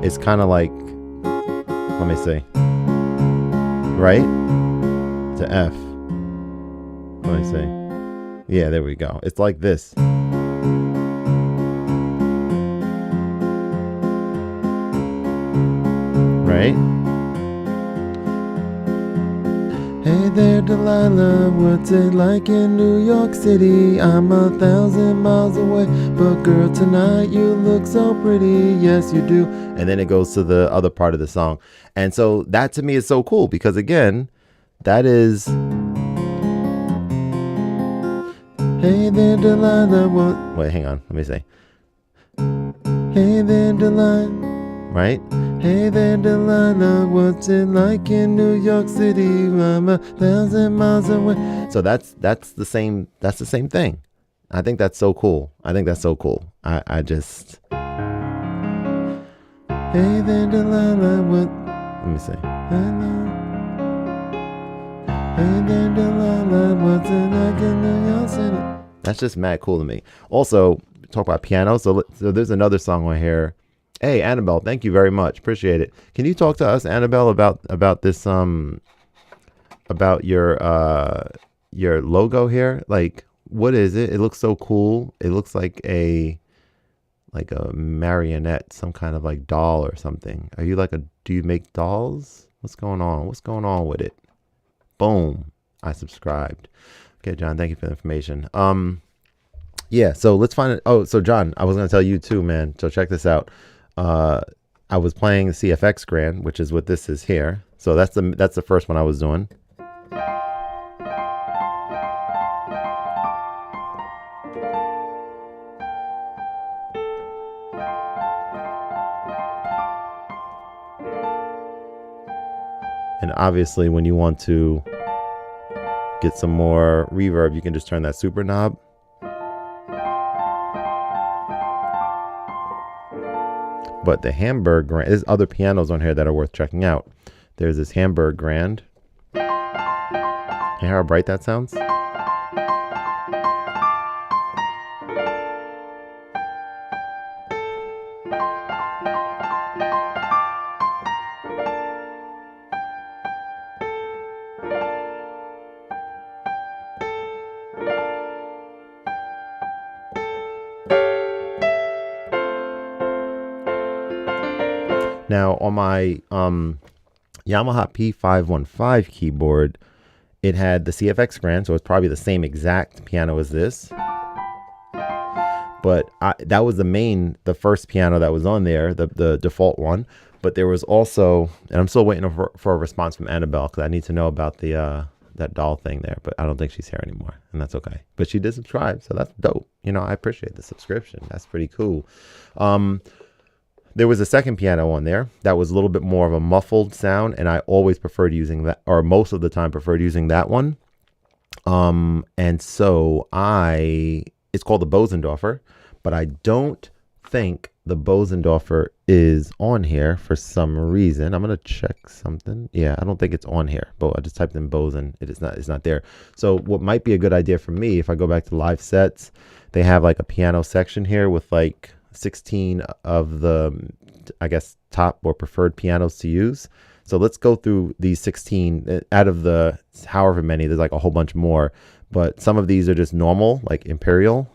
[SPEAKER 1] it's kind of like Let me see. Right? To F. Let me see. Yeah, there we go. It's like this. Right? Hey there, Delilah, what's it like in New York City? I'm 1,000 miles away, but girl, tonight you look so pretty. Yes, you do. And then it goes to the other part of the song. And so that to me is so cool because, again, that is... Hey there, Delilah, what... Wait, hang on. Let me say. Hey there, Delilah. Right? Hey there, Delilah, what's it like in New York City? I'm 1,000 miles away. So that's the same thing. I think that's so cool. I just... Hey there, Delilah, what... Let me see. Hey there, Delilah, what's it like in New York City? That's just mad cool to me. Also, talk about piano. So there's another song on here. Hey, Annabelle, thank you very much. Appreciate it. Can you talk to us, Annabelle, about this about your logo here? Like, what is it? It looks so cool. It looks like a marionette, some kind of like doll or something. Are you do you make dolls? What's going on? What's going on with it? Boom. I subscribed. Okay, John, thank you for the information. Yeah, so let's find it. Oh, so John, I was going to tell you too, man. So check this out. I was playing the CFX Grand, which is what this is here. So that's the first one I was doing. And obviously, when you want to get some more reverb, you can just turn that super knob. But the Hamburg Grand, there's other pianos on here that are worth checking out. There's this Hamburg Grand. Hear how bright that sounds? Now on my Yamaha P515 keyboard, it had the CFX Grand, so it's probably the same exact piano as this. But that was the first piano that was on there, the default one. But there was also, and I'm still waiting for a response from Annabelle because I need to know about that doll thing there. But I don't think she's here anymore, and that's okay. But she did subscribe, so that's dope. I appreciate the subscription. That's pretty cool. There was a second piano on there that was a little bit more of a muffled sound, and I always preferred using that, or most of the time preferred using that one. And so it's called the Bosendorfer, but I don't think the Bosendorfer is on here for some reason. I'm gonna check something. Yeah, I don't think it's on here, but I just typed in Bosen. It's not there. So what might be a good idea for me, if I go back to live sets, they have like a piano section here with like 16 of the, I guess, top or preferred pianos to use. So let's go through these 16 out of the however many. There's like a whole bunch more, but some of these are just normal, like Imperial.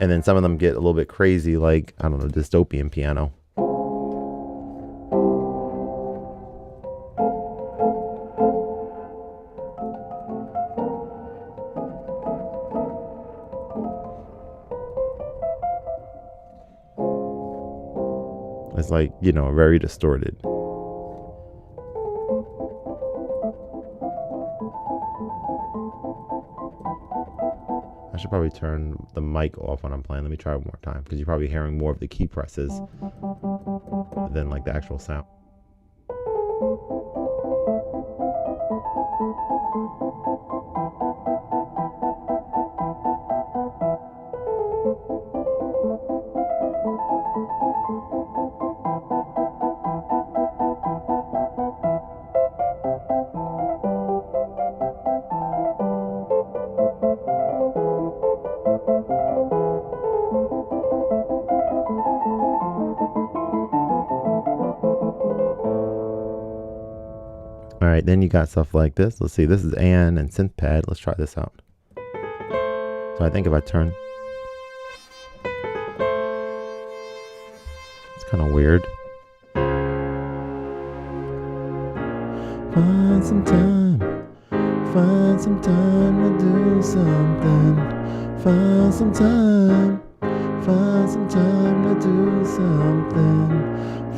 [SPEAKER 1] And then some of them get a little bit crazy, like, I don't know, dystopian piano. It's like, very distorted. I should probably turn the mic off when I'm playing. Let me try it one more time because you're probably hearing more of the key presses than like the actual sound. right, then you got stuff like this. Let's see. This is Anne and Synthpad. Let's try this out. So I think if I turn, it's kind of weird. Find some time to do something. Find some time to do something.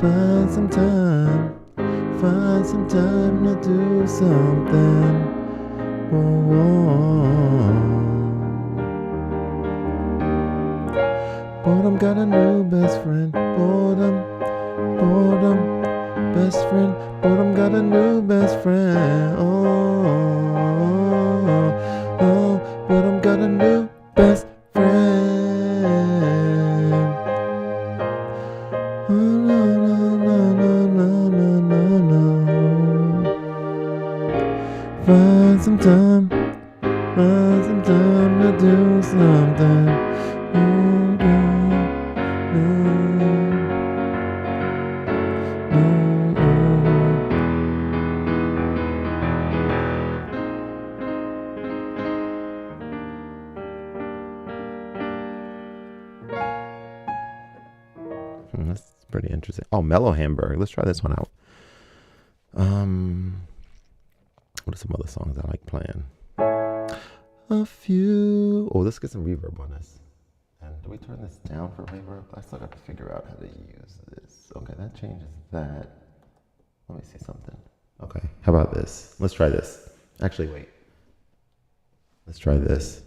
[SPEAKER 1] Find some time to do something. Boredom got a new best friend. Boredom, best friend. Boredom got a new best friend. Boredom got a new best friend. Oh, no, no, no, no, no, no, no. Find some time to do something. That's pretty interesting. Oh, Mellow Hamburg. Let's try this one out. What are some other songs I like playing? A few. Oh, let's get some reverb on this. And do we turn this down for reverb? I still got to figure out how to use this. Okay, that changes that. Let me see something. Okay, how about this? Let's try this. Actually, wait. Let's try this.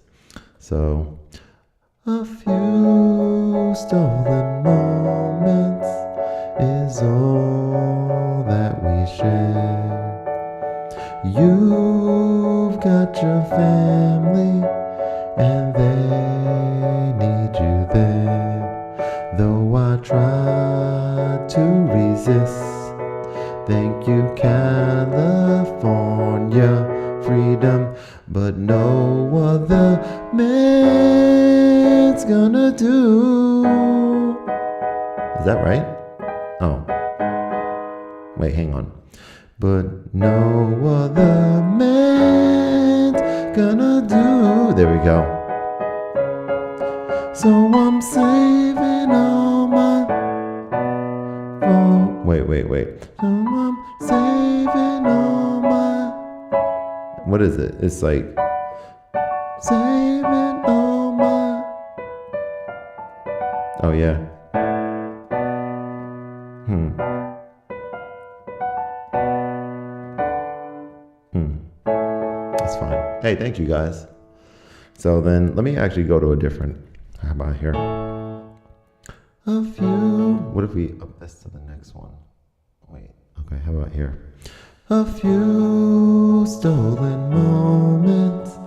[SPEAKER 1] So, a few stolen moments is all that we share. You've got your family and they need you there. Though I try to resist. Thank you, California, freedom, but no other man's gonna do. Is that right? Oh. Wait, hang on. But no other man's gonna do. There we go. So I'm saving all my. Oh, wait. So I'm saving all my. What is it? It's like saving all my. Oh yeah. That's fine. Hey, thank you guys. So then let me actually go to a different. How about here? A few. What if we up this to the next one? Wait. Okay, how about here? A few stolen moments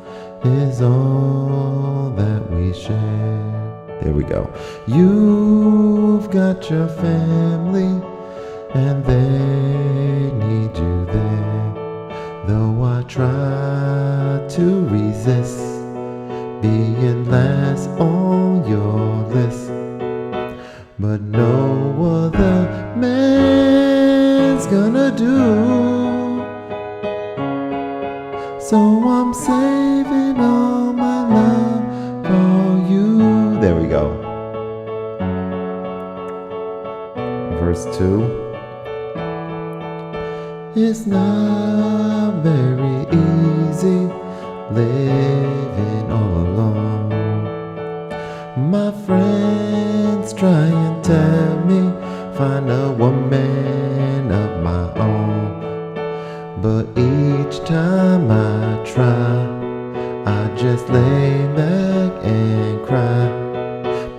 [SPEAKER 1] is all that we share. There we go. You've got your family and they need you there. Though I try to resist being last on your list, but no other man's gonna do. So I'm saving all my love for you. There we go. Verse 2. It's not very easy living all alone. My friends try and tell me find a woman of my own, but each time I try, I just lay back and cry.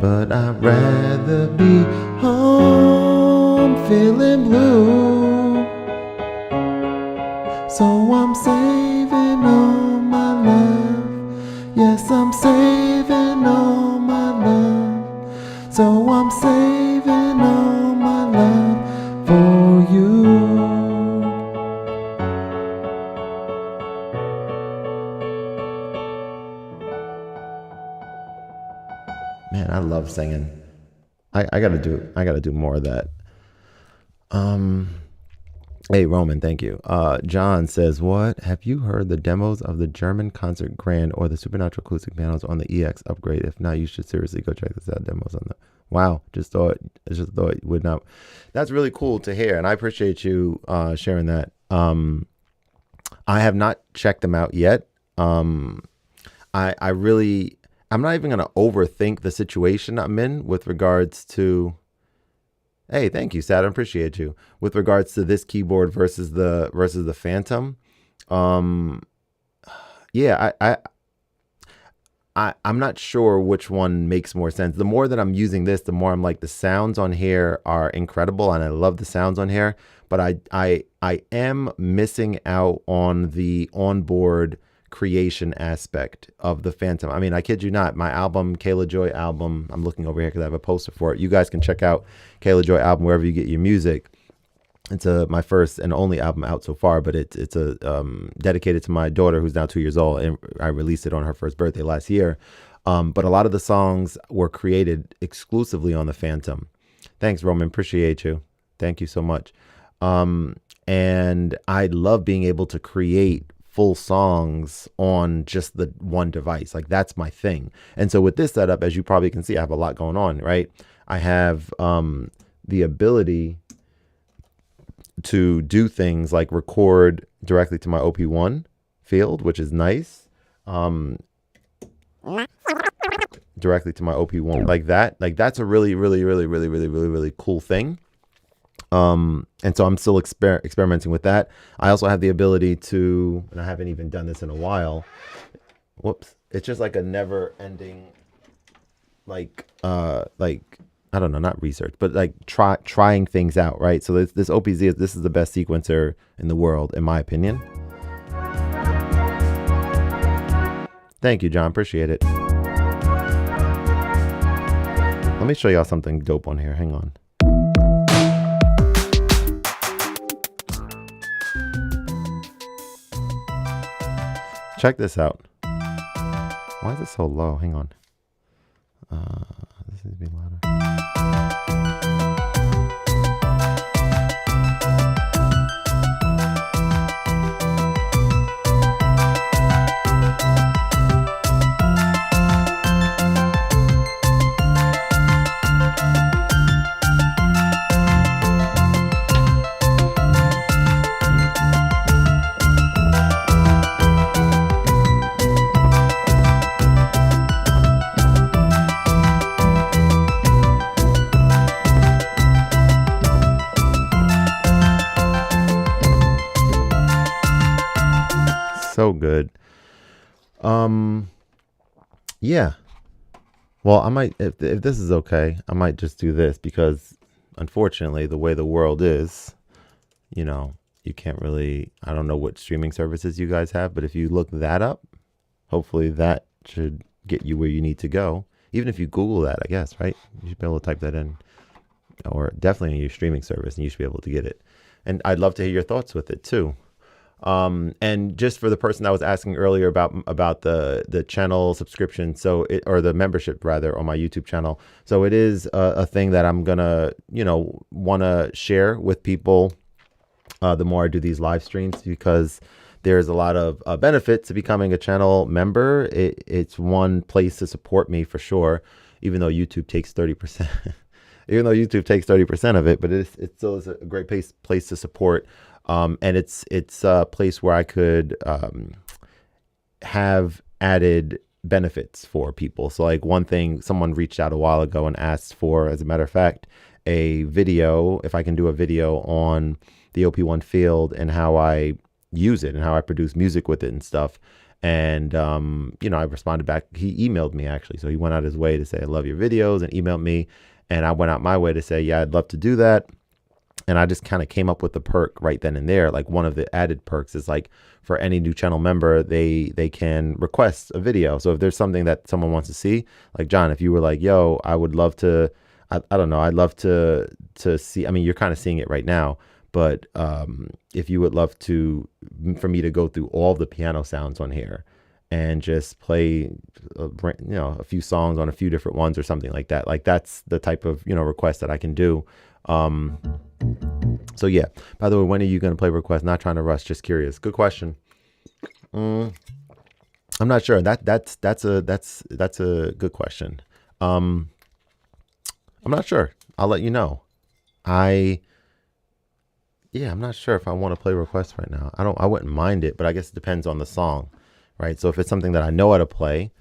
[SPEAKER 1] But I'd rather be home feeling blue. So I'm saving all my love. Yes, I'm saving all my love. So I'm saving all my love for you. Man, I love singing. I gotta do more of that. Hey, Roman, thank you. John says, what? Have you heard the demos of the German Concert Grand or the Supernatural Acoustic Pianos on the EX upgrade? If not, you should seriously go check this out. Demos on the. Wow, just thought you would not. That's really cool to hear, and I appreciate you sharing that. I have not checked them out yet. I really, I'm not even gonna overthink the situation I'm in with regards to. Hey, thank you, Saturn. Appreciate you. With regards to this keyboard versus the Phantom, um, yeah, I'm not sure which one makes more sense. The more that I'm using this, the more I'm like the sounds on here are incredible, and I love the sounds on here. But I am missing out on the onboard creation aspect of the Phantom. I mean, I kid you not, my album, Kayla Joy album, I'm looking over here because I have a poster for it. You guys can check out Kayla Joy album wherever you get your music. It's my first and only album out so far, but it's a dedicated to my daughter who's now 2 years old, and I released it on her first birthday last year. But a lot of the songs were created exclusively on the Phantom. Thanks, Roman. Appreciate you. Thank you so much. And I love being able to create full songs on just the one device. Like, that's my thing. And so with this setup, as you probably can see, I have a lot going on, right? I have the ability to do things like record directly to my OP1 field, which is nice. Directly to my OP1 like that. Like, that's a really, really, really, really, really, really, really cool thing. And so I'm still experimenting with that. I also have the ability to, and I haven't even done this in a while. Whoops. It's just like a never ending, like, I don't know, not research, but like trying things out, right? So this OPZ, this is the best sequencer in the world, in my opinion. Thank you, John. Appreciate it. Let me show y'all something dope on here. Hang on. Check this out. Why is it so low? Hang on. This needs to be louder. So good. Yeah. Well, I might, if this is okay, I might just do this because unfortunately the way the world is, you know, you can't really, I don't know what streaming services you guys have, but if you look that up, hopefully that should get you where you need to go. Even if you Google that, I guess, right? You should be able to type that in, or definitely in your streaming service, and you should be able to get it. And I'd love to hear your thoughts with it too. And just for the person that was asking earlier about the channel subscription, so it, or the membership rather, on my YouTube channel. So it is a thing that I'm gonna, want to share with people. The more I do these live streams, because there's a lot of benefit to becoming a channel member. It's one place to support me for sure, even though YouTube takes 30%. Even though YouTube takes 30% of it, but it still is a great place to support. And it's a place where I could have added benefits for people. So like one thing, someone reached out a while ago and asked for, as a matter of fact, a video, if I can do a video on the OP1 field and how I use it and how I produce music with it and stuff. And, I responded back. He emailed me actually. So he went out his way to say, I love your videos, and emailed me. And I went out my way to say, yeah, I'd love to do that. And I just kind of came up with the perk right then and there. Like one of the added perks is like for any new channel member, they can request a video. So if there's something that someone wants to see, like John, if you were like, yo, I would love to, I don't know, I'd love to see, I mean, you're kind of seeing it right now, but if you would love for me to go through all the piano sounds on here and just play, a few songs on a few different ones or something like that. Like that's the type of, request that I can do. So yeah, by the way, when are you going to play requests? Not trying to rush, just curious. Good question. I'm not sure. That's a good question. I'm not sure. I'll let you know. I'm not sure if I want to play requests right now. I wouldn't mind it, but I guess it depends on the song, right? So if it's something that I know how to play,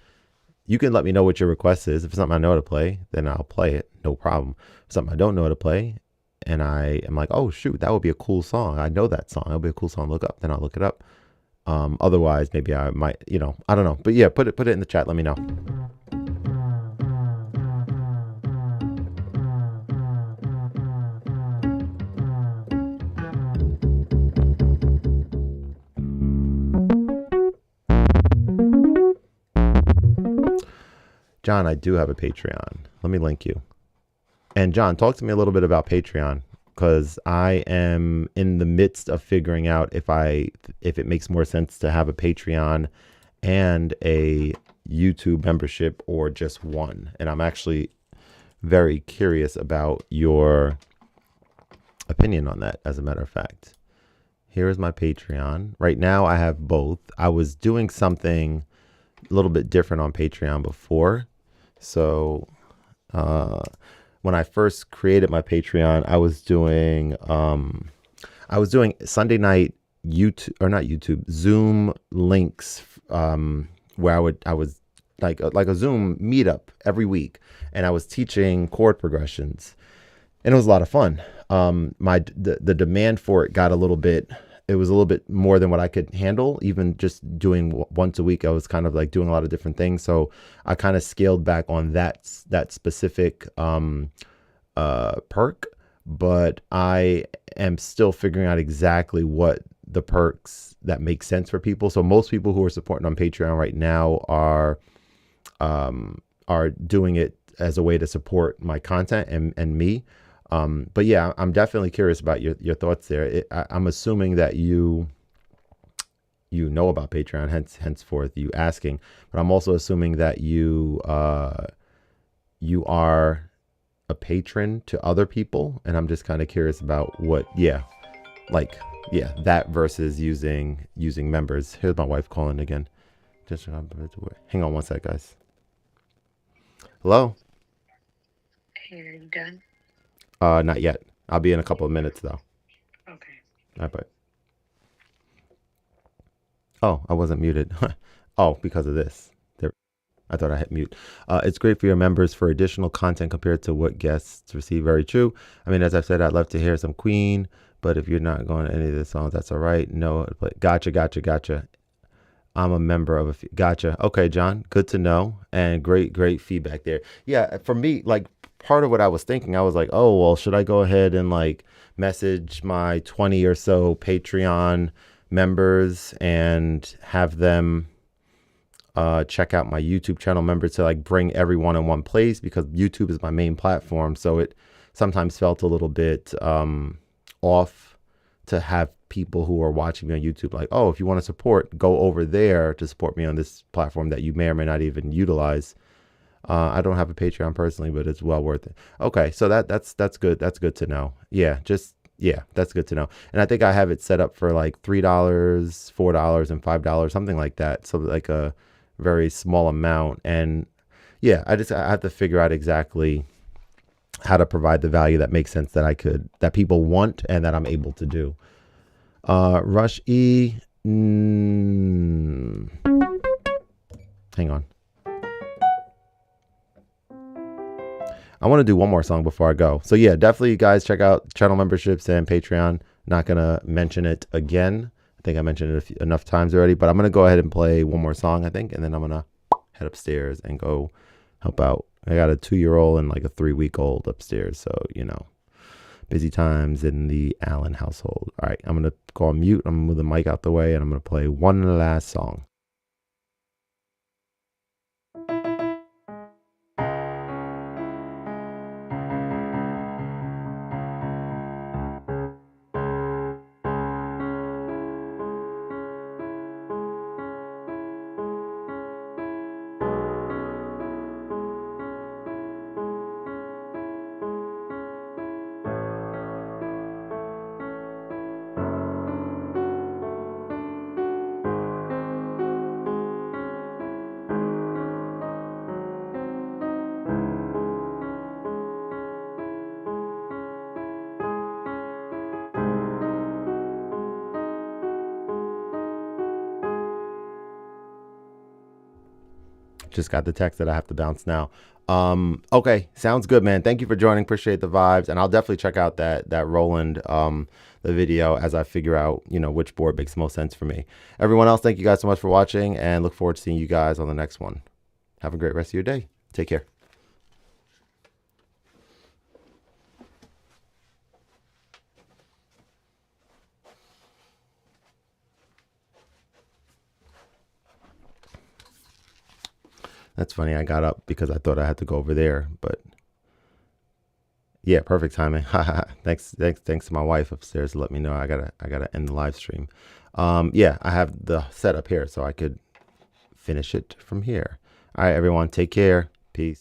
[SPEAKER 1] you can let me know what your request is. If it's something I know how to play, then I'll play it. No problem. If something I don't know how to play and I am like, oh shoot, that would be a cool song. I know that song. It'll be a cool song to look up. Then I'll look it up. Otherwise, maybe I might, I don't know. But yeah, put it in the chat. Let me know. John, I do have a Patreon. Let me link you. And John, talk to me a little bit about Patreon, because I am in the midst of figuring out if it makes more sense to have a Patreon and a YouTube membership or just one. And I'm actually very curious about your opinion on that, as a matter of fact. Here is my Patreon. Right now I have both. I was doing something a little bit different on Patreon before. So when I first created my Patreon, I was doing Sunday night Zoom links, where I was like a Zoom meetup every week, and I was teaching chord progressions, and it was a lot of fun. The demand for it got it was a little bit more than what I could handle. Even just doing once a week, I was kind of like doing a lot of different things. So I kind of scaled back on that specific perk, but I am still figuring out exactly what the perks that make sense for people. So most people who are supporting on Patreon right now are doing it as a way to support my content and me. But yeah, I'm definitely curious about your thoughts there. I'm assuming that you know about Patreon, henceforth you asking, but I'm also assuming that you are a patron to other people, and I'm just kind of curious about that versus using members. Here's my wife calling again. Just hang on one sec, guys. Hello?
[SPEAKER 4] Hey, are you done?
[SPEAKER 1] Not yet. I'll be in a couple of minutes though.
[SPEAKER 4] Okay.
[SPEAKER 1] All right, bye. Oh, I wasn't muted. Oh, because of this. There, I thought I hit mute. It's great for your members for additional content compared to what guests receive. Very true. I mean, as I've said, I'd love to hear some Queen, but if you're not going to any of the songs, that's all right. No, but gotcha. I'm a member of a few. Gotcha. Okay, John, good to know. And great feedback there. Yeah, for me, like part of what I was thinking, I was like, oh, well, should I go ahead and like message my 20 or so Patreon members and have them check out my YouTube channel members to like bring everyone in one place, because YouTube is my main platform. So it sometimes felt a little bit off to have people who are watching me on YouTube like, oh, if you want to support, go over there to support me on this platform that you may or may not even utilize. I don't have a Patreon personally, but it's well worth it. Okay, so that's good. That's good to know. Yeah, that's good to know. And I think I have it set up for like $3, $4, and $5, something like that. So like a very small amount. And yeah, I have to figure out exactly how to provide the value that makes sense, that people want and that I'm able to do. Rush E. Hang on. I want to do one more song before I go. So yeah, definitely you guys check out channel memberships and Patreon. Not going to mention it again. I think I mentioned it enough times already, but I'm going to go ahead and play one more song, I think. And then I'm going to head upstairs and go help out. I got a 2-year-old and like a 3-week-old upstairs. So, busy times in the Allen household. All right, I'm going to go on mute. I'm going to move the mic out the way and I'm going to play one last song. Just got the text that I have to bounce now. Okay, sounds good, man. Thank you for joining. Appreciate the vibes, and I'll definitely check out that Roland the video as I figure out, you know, which board makes the most sense for me. Everyone else, thank you guys so much for watching, and look forward to seeing you guys on the next one. Have a great rest of your day. Take care. That's funny. I got up because I thought I had to go over there, but yeah, perfect timing. Thanks to my wife upstairs to let me know I gotta end the live stream. Yeah, I have the setup here so I could finish it from here. All right, everyone, take care. Peace.